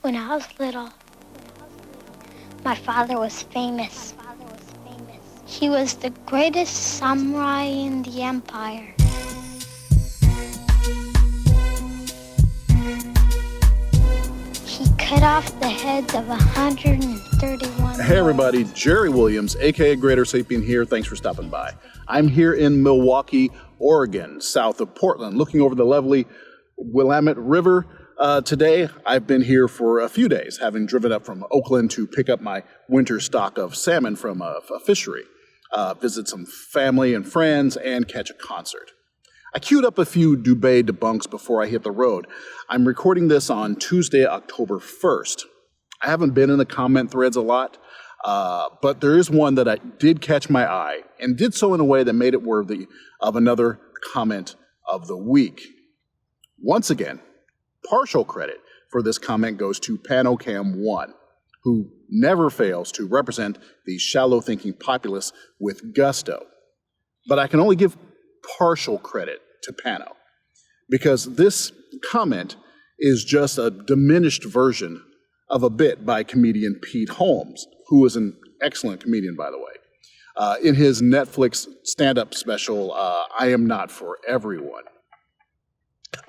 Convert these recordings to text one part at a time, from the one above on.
When I was little, my father was famous. He was the greatest samurai in the empire. He cut off the heads of 131. Hey everybody, Jerry Williams, aka Greater Sapien here. Thanks for stopping by. I'm here in Milwaukee, Oregon, south of Portland, looking over the lovely Willamette River. Today, I've been here for a few days, having driven up from Oakland to pick up my winter stock of salmon from a fishery, visit some family and friends, and catch a concert. I queued up a few debunks before I hit the road. I'm recording this on Tuesday, October 1st. I haven't been in the comment threads a lot, but there is one that I did catch my eye, and did so in a way that made it worthy of another comment of the week. Once again, partial credit for this comment goes to PanoCam1, who never fails to represent the shallow-thinking populace with gusto. But I can only give partial credit to Pano, because this comment is just a diminished version of a bit by comedian Pete Holmes, who is an excellent comedian, by the way, in his Netflix stand-up special, I Am Not For Everyone.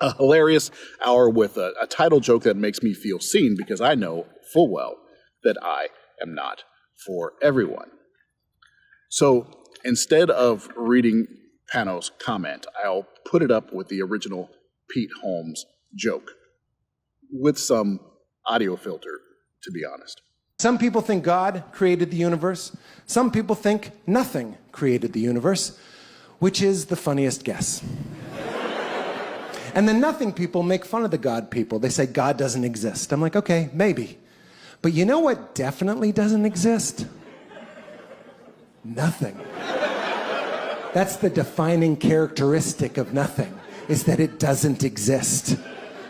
A hilarious hour with a title joke that makes me feel seen, because I know full well that I am not for everyone. So instead of reading Pano's comment, I'll put it up with the original Pete Holmes joke, with some audio filter, to be honest. Some people think God created the universe. Some people think nothing created the universe, which is the funniest guess. And the nothing people make fun of the God people. They say God doesn't exist. I'm like, okay, maybe. But you know what definitely doesn't exist? Nothing. That's the defining characteristic of nothing, is that it doesn't exist.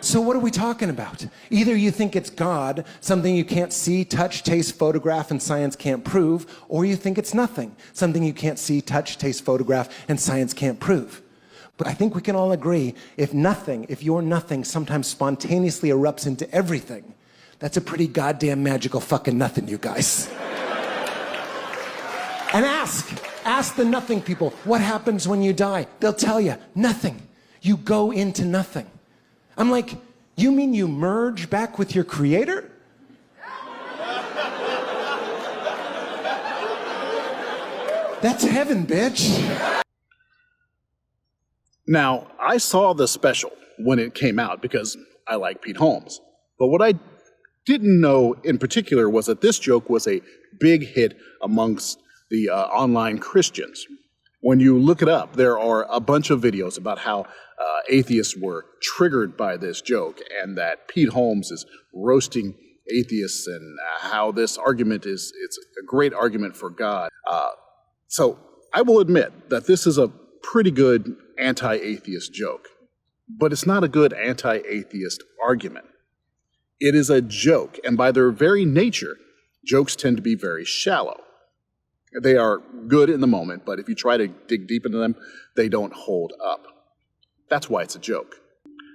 So what are we talking about? Either you think it's God, something you can't see, touch, taste, photograph, and science can't prove, or you think it's nothing, something you can't see, touch, taste, photograph, and science can't prove. But I think we can all agree, if your nothing sometimes spontaneously erupts into everything, that's a pretty goddamn magical fucking nothing, you guys. And ask the nothing people, what happens when you die? They'll tell you, nothing. You go into nothing. I'm like, you mean you merge back with your creator? That's heaven, bitch. Now, I saw the special when it came out because I like Pete Holmes. But what I didn't know in particular was that this joke was a big hit amongst the online Christians. When you look it up, there are a bunch of videos about how atheists were triggered by this joke, and that Pete Holmes is roasting atheists, and how this argument it's a great argument for God. So I will admit that this is a pretty good anti-atheist joke, but it's not a good anti-atheist argument. It is a joke, and by their very nature, jokes tend to be very shallow. They are good in the moment, but if you try to dig deep into them, they don't hold up. That's why it's a joke.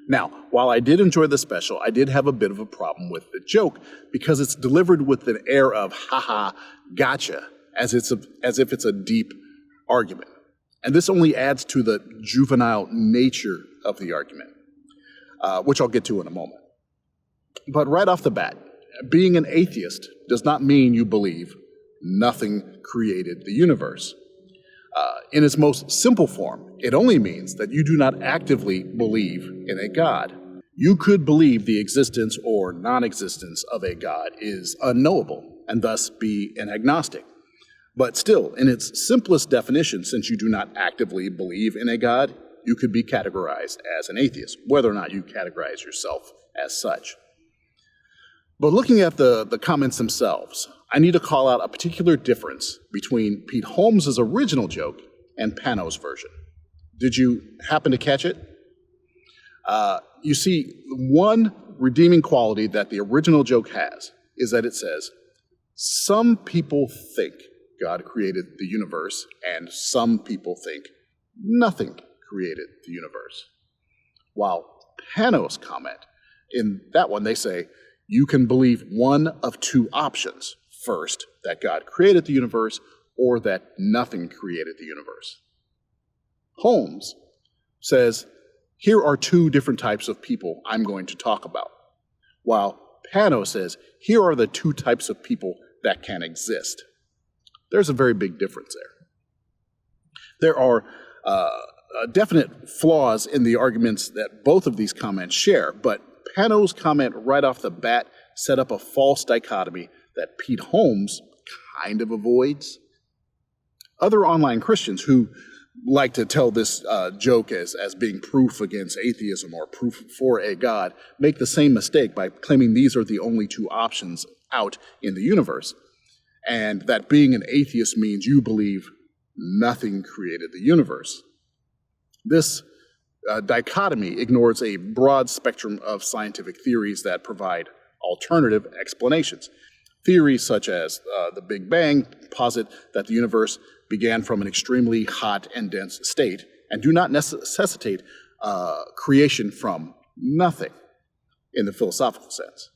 Now, while I did enjoy the special, I did have a bit of a problem with the joke, because it's delivered with an air of haha, gotcha, as if it's a deep argument. And this only adds to the juvenile nature of the argument, which I'll get to in a moment. But right off the bat, being an atheist does not mean you believe nothing created the universe. In its most simple form, it only means that you do not actively believe in a God. You could believe the existence or non-existence of a God is unknowable, and thus be an agnostic. But still, in its simplest definition, since you do not actively believe in a God, you could be categorized as an atheist, whether or not you categorize yourself as such. But looking at the comments themselves, I need to call out a particular difference between Pete Holmes' original joke and Pano's version. Did you happen to catch it? You see, one redeeming quality that the original joke has is that it says, some people think God created the universe, and some people think nothing created the universe. While Pano's comment, in that one they say, You can believe one of two options. First, that God created the universe, or that nothing created the universe. Holmes says, here are two different types of people I'm going to talk about, while Pano says, here are the two types of people that can exist. There's a very big difference there. There are definite flaws in the arguments that both of these comments share, but Pano's comment right off the bat set up a false dichotomy that Pete Holmes kind of avoids. Other online Christians who like to tell this joke as being proof against atheism or proof for a God make the same mistake by claiming these are the only two options out in the universe, and that being an atheist means you believe nothing created the universe. This dichotomy ignores a broad spectrum of scientific theories that provide alternative explanations. Theories such as the Big Bang posit that the universe began from an extremely hot and dense state and do not necessitate creation from nothing in the philosophical sense.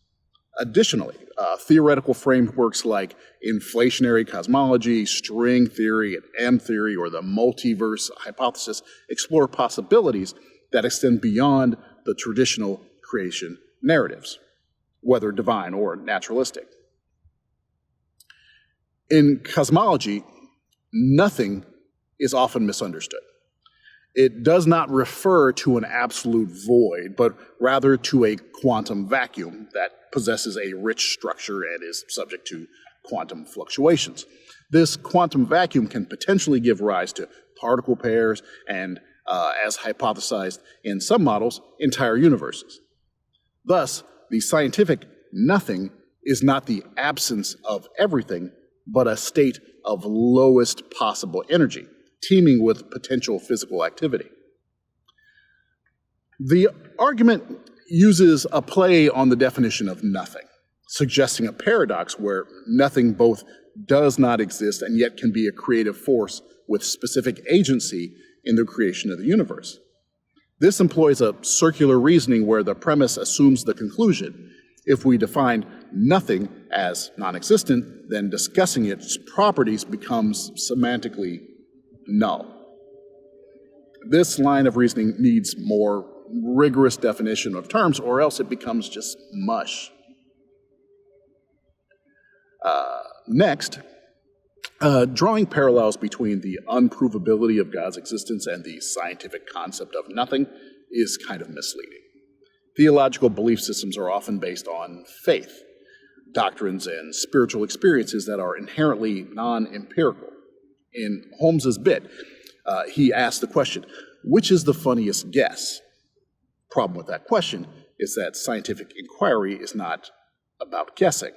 Additionally, theoretical frameworks like inflationary cosmology, string theory, and M theory, or the multiverse hypothesis explore possibilities that extend beyond the traditional creation narratives, whether divine or naturalistic. In cosmology, nothing is often misunderstood. It does not refer to an absolute void, but rather to a quantum vacuum that possesses a rich structure and is subject to quantum fluctuations. This quantum vacuum can potentially give rise to particle pairs and, as hypothesized in some models, entire universes. Thus, the scientific nothing is not the absence of everything, but a state of lowest possible energy, teeming with potential physical activity. The argument uses a play on the definition of nothing, suggesting a paradox where nothing both does not exist and yet can be a creative force with specific agency in the creation of the universe. This employs a circular reasoning where the premise assumes the conclusion. If we define nothing as non-existent, then discussing its properties becomes semantically null. This line of reasoning needs more rigorous definition of terms, or else it becomes just mush. Next, drawing parallels between the unprovability of God's existence and the scientific concept of nothing is kind of misleading. Theological belief systems are often based on faith, doctrines, and spiritual experiences that are inherently non-empirical. In Holmes's bit, he asked the question, which is the funniest guess? Problem with that question is that scientific inquiry is not about guessing.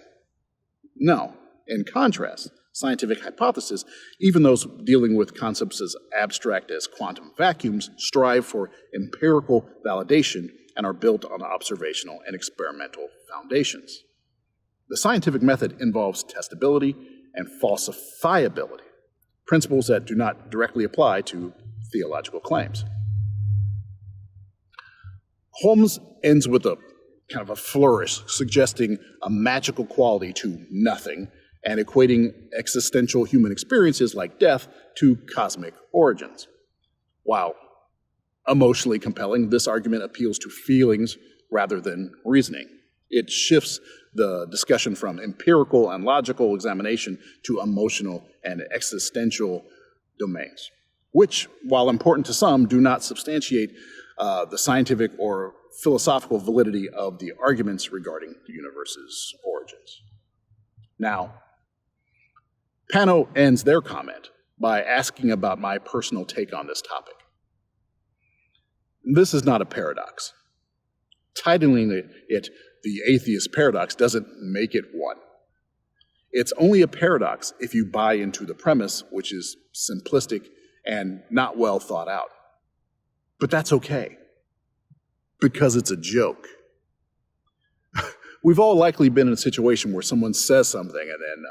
No, in contrast, scientific hypotheses, even those dealing with concepts as abstract as quantum vacuums, strive for empirical validation and are built on observational and experimental foundations. The scientific method involves testability and falsifiability, principles that do not directly apply to theological claims. Holmes ends with a kind of a flourish, suggesting a magical quality to nothing and equating existential human experiences like death to cosmic origins. While emotionally compelling, this argument appeals to feelings rather than reasoning. It shifts the discussion from empirical and logical examination to emotional and existential domains, which, while important to some, do not substantiate the scientific or philosophical validity of the arguments regarding the universe's origins. Now, Pano ends their comment by asking about my personal take on this topic. This is not a paradox. Titling it the atheist paradox doesn't make it one. It's only a paradox if you buy into the premise, which is simplistic and not well thought out. But that's okay, because it's a joke. We've all likely been in a situation where someone says something and then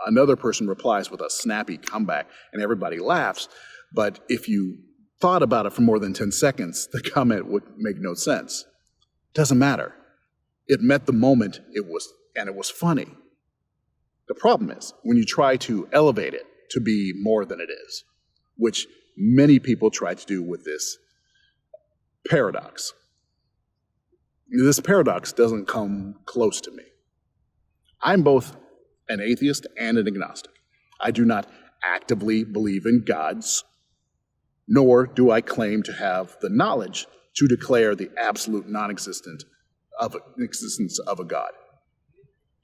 another person replies with a snappy comeback and everybody laughs. But if you thought about it for more than 10 seconds, the comment would make no sense. Doesn't matter. It met the moment, and it was funny. The problem is when you try to elevate it to be more than it is, which many people try to do with this paradox. This paradox doesn't come close to me. I'm both an atheist and an agnostic. I do not actively believe in gods, nor do I claim to have the knowledge to declare the absolute non-existence of a God.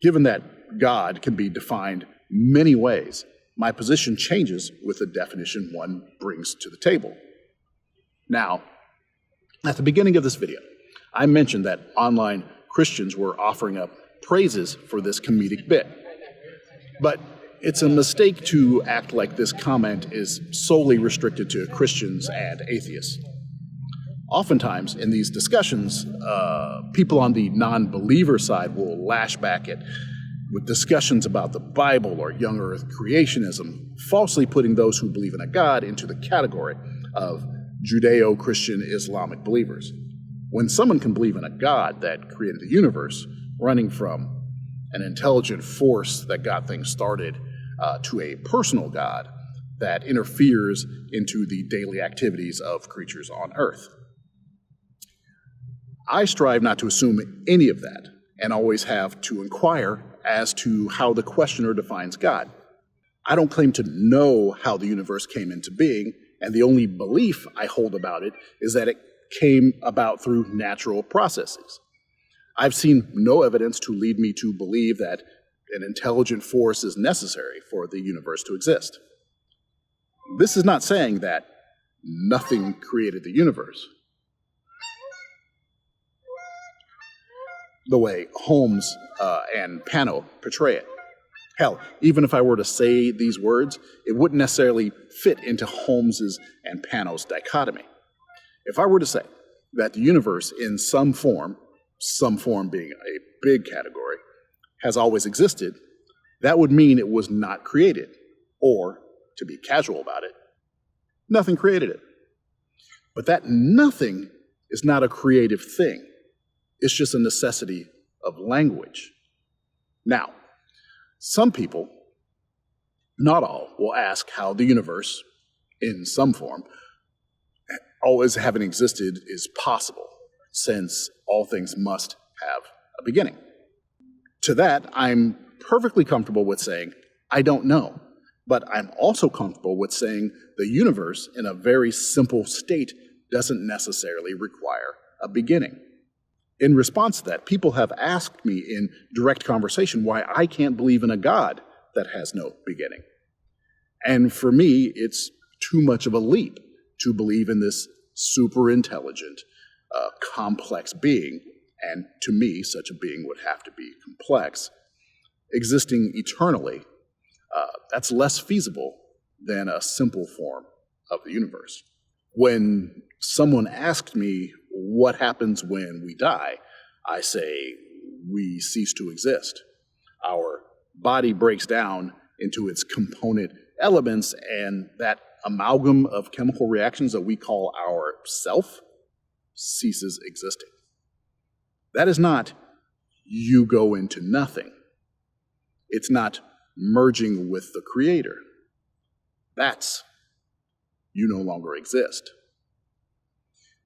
Given that God can be defined many ways, my position changes with the definition one brings to the table. Now, at the beginning of this video, I mentioned that online Christians were offering up praises for this comedic bit. But it's a mistake to act like this comment is solely restricted to Christians and atheists. Oftentimes, in these discussions, people on the non-believer side will lash back at with discussions about the Bible or young earth creationism, falsely putting those who believe in a God into the category of Judeo-Christian Islamic believers. When someone can believe in a God that created the universe, running from an intelligent force that got things started to a personal God that interferes into the daily activities of creatures on earth. I strive not to assume any of that and always have to inquire as to how the questioner defines God. I don't claim to know how the universe came into being, and the only belief I hold about it is that it came about through natural processes. I've seen no evidence to lead me to believe that an intelligent force is necessary for the universe to exist. This is not saying that nothing created the universe. The way Holmes and Pano portray it. Hell, even if I were to say these words, it wouldn't necessarily fit into Holmes's and Pano's dichotomy. If I were to say that the universe in some form being a big category, has always existed, that would mean it was not created. Or, to be casual about it, nothing created it. But that nothing is not a creative thing. It's just a necessity of language. Now, some people, not all, will ask how the universe, in some form, always having existed is possible, since all things must have a beginning. To that, I'm perfectly comfortable with saying, I don't know. But I'm also comfortable with saying the universe, in a very simple state, doesn't necessarily require a beginning. In response to that, people have asked me in direct conversation why I can't believe in a God that has no beginning. And for me, it's too much of a leap to believe in this super intelligent, complex being, and to me, such a being would have to be complex, existing eternally. That's less feasible than a simple form of the universe. When someone asked me what happens when we die, I say we cease to exist. Our body breaks down into its component elements, and that amalgam of chemical reactions that we call our self ceases existing. That is not you go into nothing. It's not merging with the Creator. That's you no longer exist.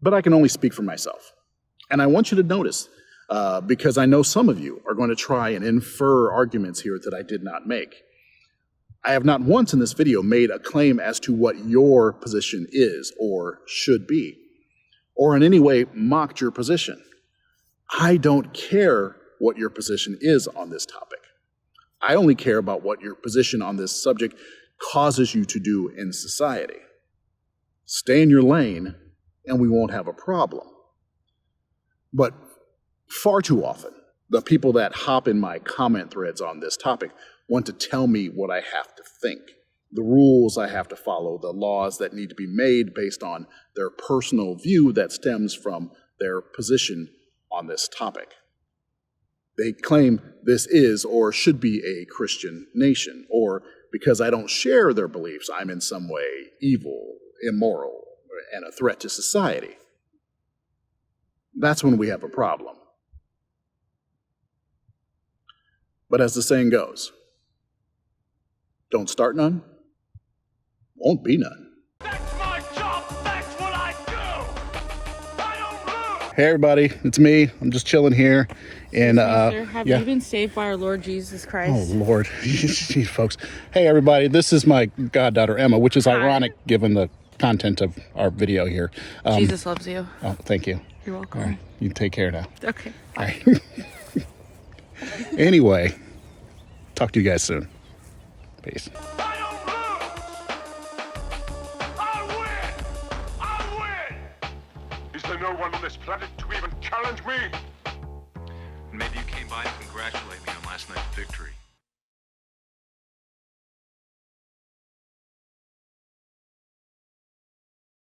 But I can only speak for myself. And I want you to notice, because I know some of you are going to try and infer arguments here that I did not make. I have not once in this video made a claim as to what your position is or should be, or in any way mocked your position. I don't care what your position is on this topic. I only care about what your position on this subject causes you to do in society. Stay in your lane, and we won't have a problem. But far too often, the people that hop in my comment threads on this topic want to tell me what I have to think, the rules I have to follow, the laws that need to be made based on their personal view that stems from their position on this topic. They claim this is or should be a Christian nation, or because I don't share their beliefs, I'm in some way evil, immoral, and a threat to society. That's when we have a problem. But as the saying goes, don't start none, won't be none. That's my job. That's what I do. I don't lose. Hey everybody, it's me. I'm just chilling here. And Have you been saved by our Lord Jesus Christ? Oh Lord, Jeez, folks. Hey everybody, this is my goddaughter Emma, which is ironic given the content of our video here. Jesus loves you. Oh, thank you. You're welcome. All right, you take care now. Okay. All right. Anyway, talk to you guys soon. Peace. I don't lose. I win. Is there no one on this planet to even challenge me? Maybe you came by to congratulate me on last night's victory.